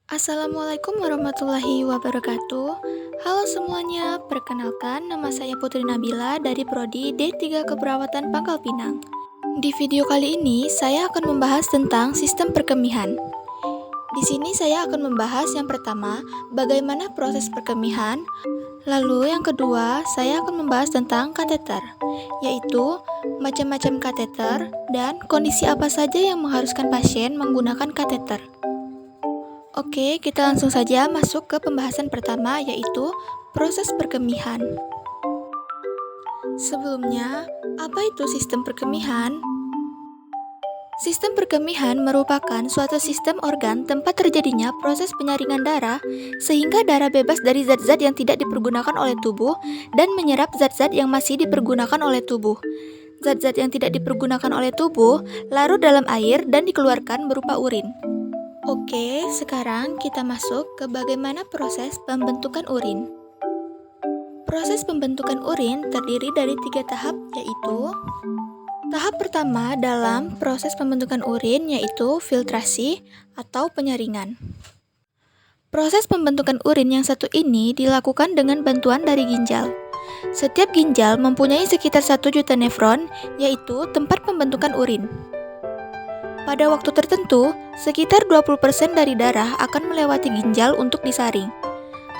Assalamualaikum warahmatullahi wabarakatuh. Halo semuanya, perkenalkan nama saya Putri Nabila dari Prodi D3 Keperawatan Pangkal Pinang. Di video kali ini, saya akan membahas tentang sistem perkemihan. Di sini saya akan membahas yang pertama, bagaimana proses perkemihan. Lalu yang kedua, saya akan membahas tentang kateter, yaitu macam-macam kateter dan kondisi apa saja yang mengharuskan pasien menggunakan kateter. Oke, kita langsung saja masuk ke pembahasan pertama, yaitu proses perkemihan. Sebelumnya, apa itu sistem perkemihan? Sistem perkemihan merupakan suatu sistem organ tempat terjadinya proses penyaringan darah sehingga darah bebas dari zat-zat yang tidak dipergunakan oleh tubuh dan menyerap zat-zat yang masih dipergunakan oleh tubuh. Zat-zat yang tidak dipergunakan oleh tubuh larut dalam air dan dikeluarkan berupa urin. Oke, sekarang kita masuk ke bagaimana proses pembentukan urin. Proses pembentukan urin terdiri dari 3 tahap, yaitu tahap pertama dalam proses pembentukan urin yaitu filtrasi atau penyaringan. Proses pembentukan urin yang satu ini dilakukan dengan bantuan dari ginjal. Setiap ginjal mempunyai sekitar 1 juta nefron, yaitu tempat pembentukan urin. Pada waktu tertentu, sekitar 20% dari darah akan melewati ginjal untuk disaring.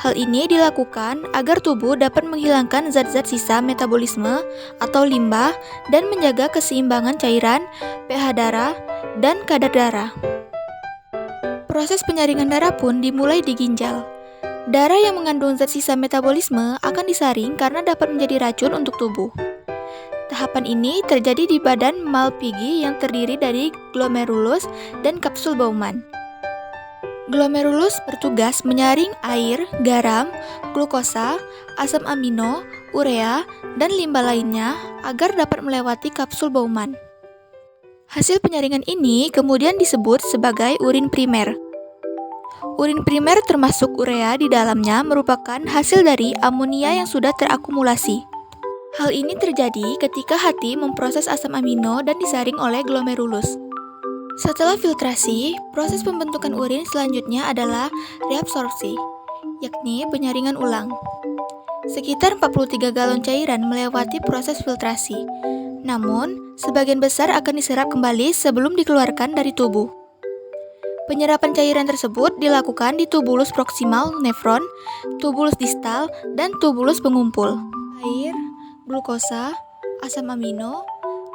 Hal ini dilakukan agar tubuh dapat menghilangkan zat-zat sisa metabolisme atau limbah dan menjaga keseimbangan cairan, pH darah, dan kadar darah. Proses penyaringan darah pun dimulai di ginjal. Darah yang mengandung zat sisa metabolisme akan disaring karena dapat menjadi racun untuk tubuh. Tahapan ini terjadi di badan Malpighi yang terdiri dari glomerulus dan kapsul Bowman. Glomerulus bertugas menyaring air, garam, glukosa, asam amino, urea, dan limbah lainnya agar dapat melewati kapsul Bowman. Hasil penyaringan ini kemudian disebut sebagai urin primer. Urin primer termasuk urea di dalamnya merupakan hasil dari amonia yang sudah terakumulasi. Hal ini terjadi ketika hati memproses asam amino dan disaring oleh glomerulus. Setelah filtrasi, proses pembentukan urin selanjutnya adalah reabsorpsi, yakni penyaringan ulang. Sekitar 43 galon cairan melewati proses filtrasi, namun sebagian besar akan diserap kembali sebelum dikeluarkan dari tubuh. Penyerapan cairan tersebut dilakukan di tubulus proksimal nefron, tubulus distal, dan tubulus pengumpul. Air, glukosa, asam amino,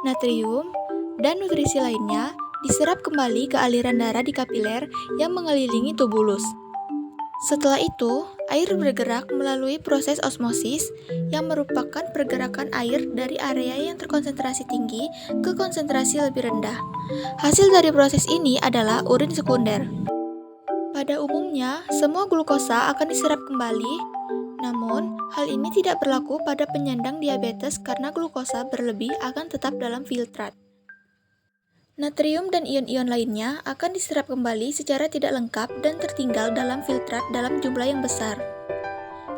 natrium, dan nutrisi lainnya diserap kembali ke aliran darah di kapiler yang mengelilingi tubulus. Setelah itu, air bergerak melalui proses osmosis yang merupakan pergerakan air dari area yang terkonsentrasi tinggi ke konsentrasi lebih rendah. Hasil dari proses ini adalah urin sekunder. Pada umumnya, semua glukosa akan diserap kembali. Namun, hal ini tidak berlaku pada penyandang diabetes karena glukosa berlebih akan tetap dalam filtrat. Natrium dan ion-ion lainnya akan diserap kembali secara tidak lengkap dan tertinggal dalam filtrat dalam jumlah yang besar.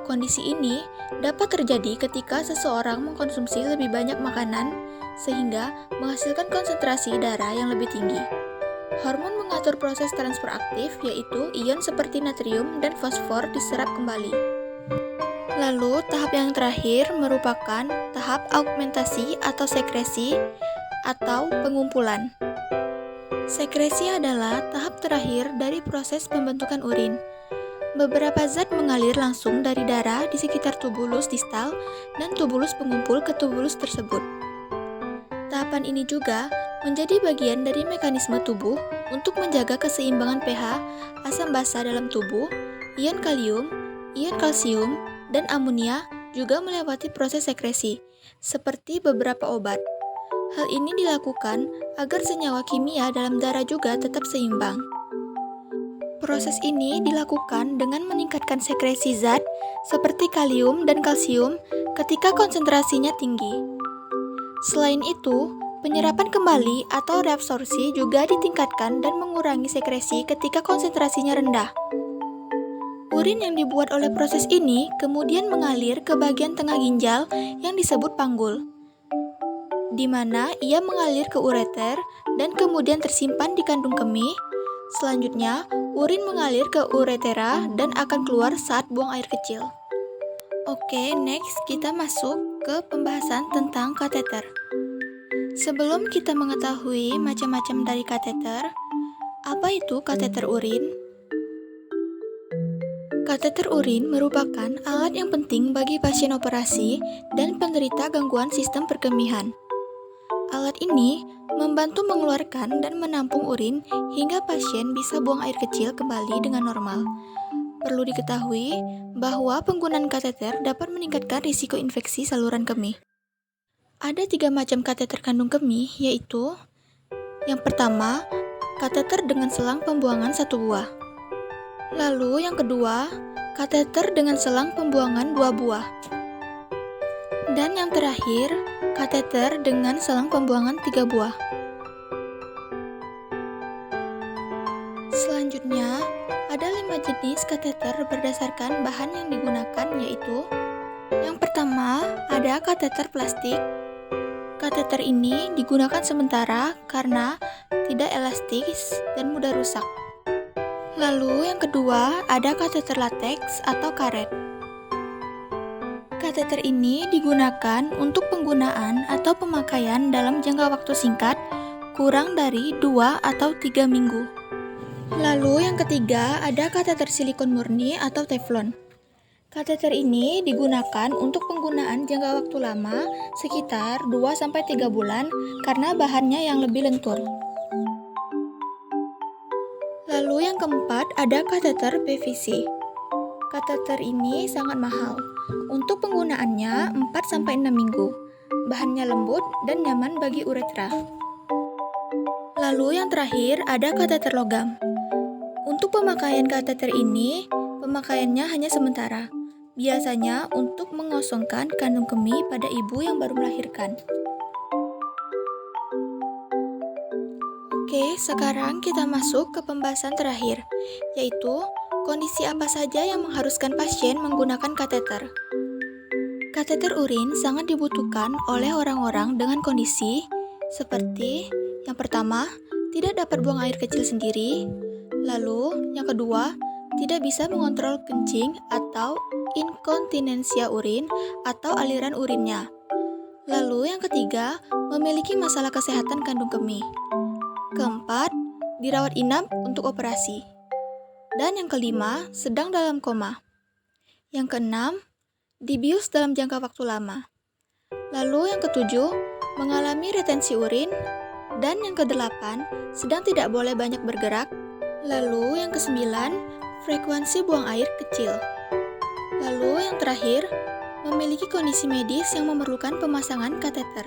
Kondisi ini dapat terjadi ketika seseorang mengkonsumsi lebih banyak makanan sehingga menghasilkan konsentrasi darah yang lebih tinggi. Hormon mengatur proses transfer aktif yaitu ion seperti natrium dan fosfor diserap kembali. Lalu, tahap yang terakhir merupakan tahap augmentasi atau sekresi atau pengumpulan. Sekresi adalah tahap terakhir dari proses pembentukan urin. Beberapa zat mengalir langsung dari darah di sekitar tubulus distal dan tubulus pengumpul ke tubulus tersebut. Tahapan ini juga menjadi bagian dari mekanisme tubuh untuk menjaga keseimbangan pH, asam basa dalam tubuh, ion kalium, ion kalsium, dan amonia juga melewati proses sekresi, seperti beberapa obat. Hal ini dilakukan agar senyawa kimia dalam darah juga tetap seimbang. Proses ini dilakukan dengan meningkatkan sekresi zat seperti kalium dan kalsium ketika konsentrasinya tinggi. Selain itu, penyerapan kembali atau reabsorpsi juga ditingkatkan dan mengurangi sekresi ketika konsentrasinya rendah. Urin yang dibuat oleh proses ini kemudian mengalir ke bagian tengah ginjal yang disebut panggul, di mana ia mengalir ke ureter dan kemudian tersimpan di kandung kemih, Selanjutnya, urin mengalir ke uretera dan akan keluar saat buang air kecil. Oke, next kita masuk ke pembahasan tentang kateter. Sebelum kita mengetahui macam-macam dari kateter, apa itu kateter urin? Kateter urin merupakan alat yang penting bagi pasien operasi dan penderita gangguan sistem perkemihan. Alat ini membantu mengeluarkan dan menampung urin hingga pasien bisa buang air kecil kembali dengan normal. Perlu diketahui bahwa penggunaan kateter dapat meningkatkan risiko infeksi saluran kemih. Ada 3 macam kateter kandung kemih, yaitu yang pertama, kateter dengan selang pembuangan 1 buah. Lalu yang kedua, kateter dengan selang pembuangan 2 buah. Dan yang terakhir, kateter dengan selang pembuangan 3 buah. Selanjutnya, ada 5 jenis kateter berdasarkan bahan yang digunakan, yaitu yang pertama, ada kateter plastik. Kateter ini digunakan sementara karena tidak elastis dan mudah rusak. Lalu yang kedua, ada kateter lateks atau karet. Kateter ini digunakan untuk penggunaan atau pemakaian dalam jangka waktu singkat, kurang dari 2 atau 3 minggu. Lalu yang ketiga, ada kateter silikon murni atau teflon. Kateter ini digunakan untuk penggunaan jangka waktu lama, sekitar 2-3 bulan, karena bahannya yang lebih lentur. Lalu yang keempat, ada kateter PVC. Kateter ini sangat mahal. Untuk penggunaannya 4-6 minggu. Bahannya lembut dan nyaman bagi uretra. Lalu yang terakhir, ada kateter logam. Untuk pemakaian kateter ini, pemakaiannya hanya sementara. Biasanya untuk mengosongkan kandung kemih pada ibu yang baru melahirkan. Oke, sekarang kita masuk ke pembahasan terakhir, yaitu kondisi apa saja yang mengharuskan pasien menggunakan kateter. Kateter urin sangat dibutuhkan oleh orang-orang dengan kondisi seperti yang pertama, tidak dapat buang air kecil sendiri. Lalu, yang kedua, tidak bisa mengontrol kencing atau inkontinensia urin atau aliran urinnya. Lalu, yang ketiga, memiliki masalah kesehatan kandung kemih. Keempat, dirawat inap untuk operasi. Dan yang kelima, sedang dalam koma. Yang keenam, dibius dalam jangka waktu lama. Lalu yang ketujuh, mengalami retensi urin. Dan yang kedelapan, sedang tidak boleh banyak bergerak. Lalu yang kesembilan, frekuensi buang air kecil. Lalu yang terakhir, memiliki kondisi medis yang memerlukan pemasangan kateter.